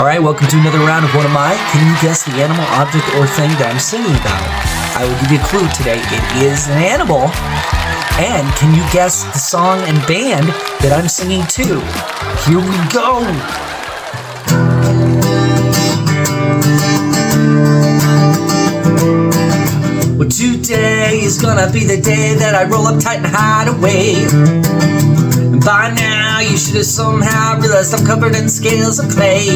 Alright, welcome to another round of What Am I? Can you guess the animal, object, or thing that I'm singing about? I will give you a clue today. It is an animal. And can you guess the song and band that I'm singing to? Here we go! Well, today is gonna be the day that I roll up tight and hide away. And by now you should have somehow realized I'm covered in scales of clay.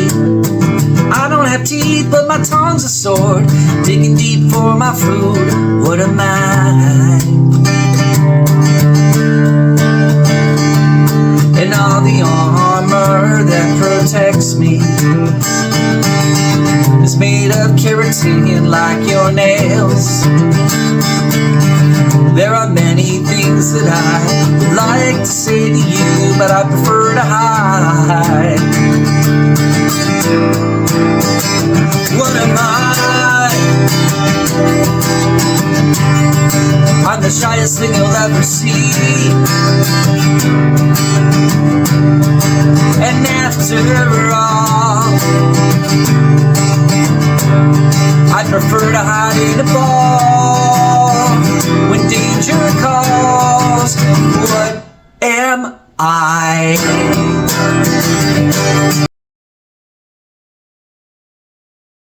I don't have teeth, but my tongue's a sword, digging deep for my food. What am I? And all the armor that protects me is made of keratin like your nails. There are many things that I would like to say to you, but I prefer to hide. What am I? I'm the shyest thing you'll ever see. And after all